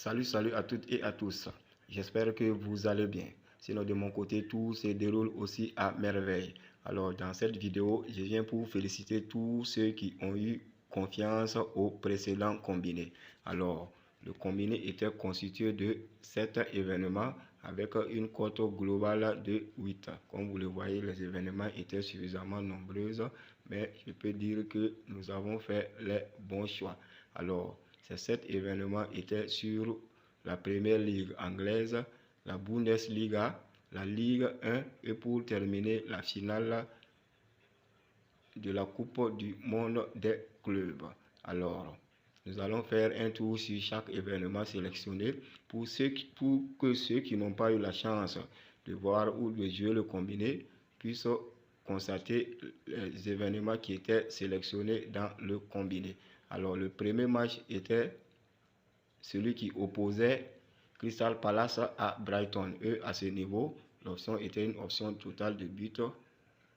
Salut à toutes et à tous. J'espère que vous allez bien. Sinon, de mon côté, tout se déroule aussi à merveille. Alors, dans cette vidéo, je viens pour féliciter tous ceux qui ont eu confiance au précédent combiné. Alors, le combiné était constitué de 7 événements avec une cote globale de 8. Comme vous le voyez, les événements étaient suffisamment nombreux, mais je peux dire que nous avons fait les bons choix. Alors, ces 7 événements étaient sur la première ligue anglaise, la Bundesliga, la Ligue 1 et pour terminer la finale de la Coupe du Monde des clubs. Alors, nous allons faire un tour sur chaque événement sélectionné pour que ceux qui n'ont pas eu la chance de voir ou de jouer le combiné puissent constater les événements qui étaient sélectionnés dans le combiné. Alors, le premier match était celui qui opposait Crystal Palace à Brighton. À ce niveau, l'option était une option totale de but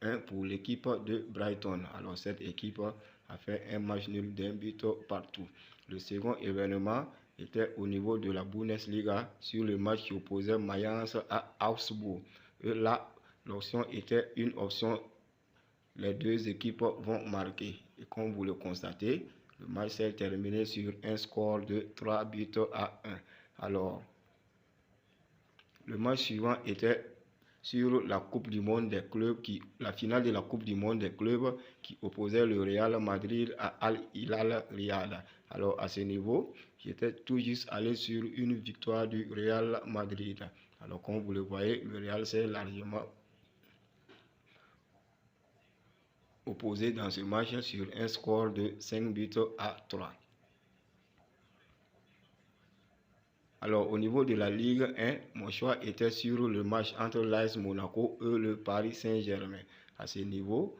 1 pour l'équipe de Brighton. Alors, cette équipe a fait un match nul d'un but partout. Le second événement était au niveau de la Bundesliga sur le match qui opposait Mayence à Augsbourg. Là, l'option était une option, les deux équipes vont marquer. Et comme vous le constatez, le match s'est terminé sur un score de 3 buts à 1. Alors, le match suivant était sur la Coupe du Monde des clubs, la finale de la Coupe du Monde des clubs qui opposait le Real Madrid à Al Hilal Riyad. Alors, à ce niveau, j'étais tout juste allé sur une victoire du Real Madrid. Alors, comme vous le voyez, le Real s'est largement opposé dans ce match sur un score de 5 buts à 3. Alors, au niveau de la Ligue 1, mon choix était sur le match entre l'AS Monaco et le Paris Saint-Germain. À ce niveau,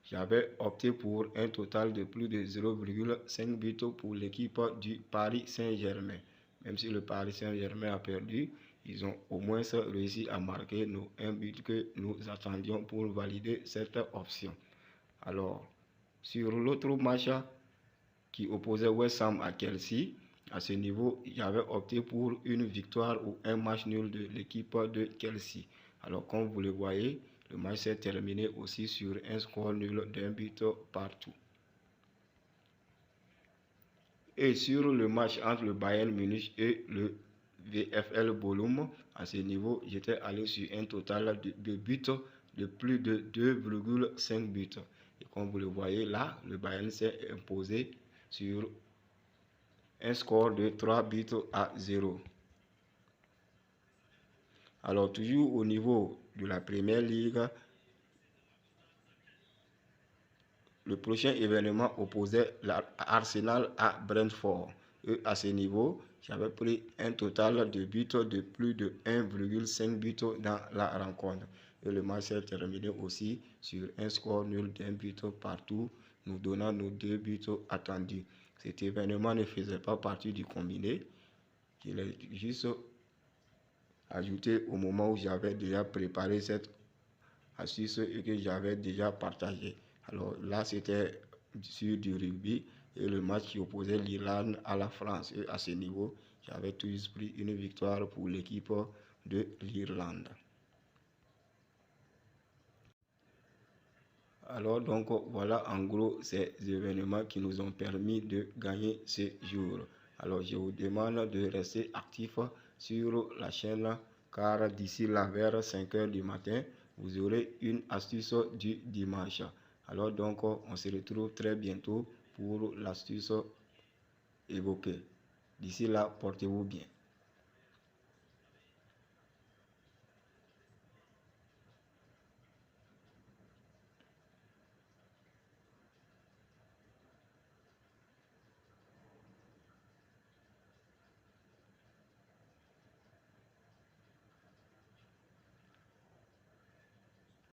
j'avais opté pour un total de plus de 0,5 buts pour l'équipe du Paris Saint-Germain. Même si le Paris Saint-Germain a perdu, ils ont au moins réussi à marquer un but que nous attendions pour valider cette option. Alors, sur l'autre match qui opposait West Ham à Chelsea, à ce niveau, j'avais opté pour une victoire ou un match nul de l'équipe de Chelsea. Alors, comme vous le voyez, le match s'est terminé aussi sur un score nul d'un but partout. Et sur le match entre le Bayern Munich et le VfL Bochum, à ce niveau, j'étais allé sur un total de buts de plus de 2,5 buts. Et comme vous le voyez là, le Bayern s'est imposé sur un score de 3 buts à 0. Alors, toujours au niveau de la Première Ligue, le prochain événement opposait l'Arsenal à Brentford. Et à ce niveau, j'avais pris un total de buts de plus de 1,5 buts dans la rencontre. Et le match s'est terminé aussi sur un score nul d'un but partout, nous donnant nos 2 buts attendus. Cet événement ne faisait pas partie du combiné. Je l'ai juste ajouté au moment où j'avais déjà préparé cette astuce et que j'avais déjà partagé. Alors là, c'était sur du rugby et le match qui opposait l'Irlande à la France. Et à ce niveau, j'avais tous pris une victoire pour l'équipe de l'Irlande. Alors donc voilà en gros ces événements qui nous ont permis de gagner ce jour. Alors je vous demande de rester actif sur la chaîne car d'ici là vers 5 h du matin, vous aurez une astuce du dimanche. Alors donc on se retrouve très bientôt pour l'astuce évoquée. D'ici là, portez-vous bien.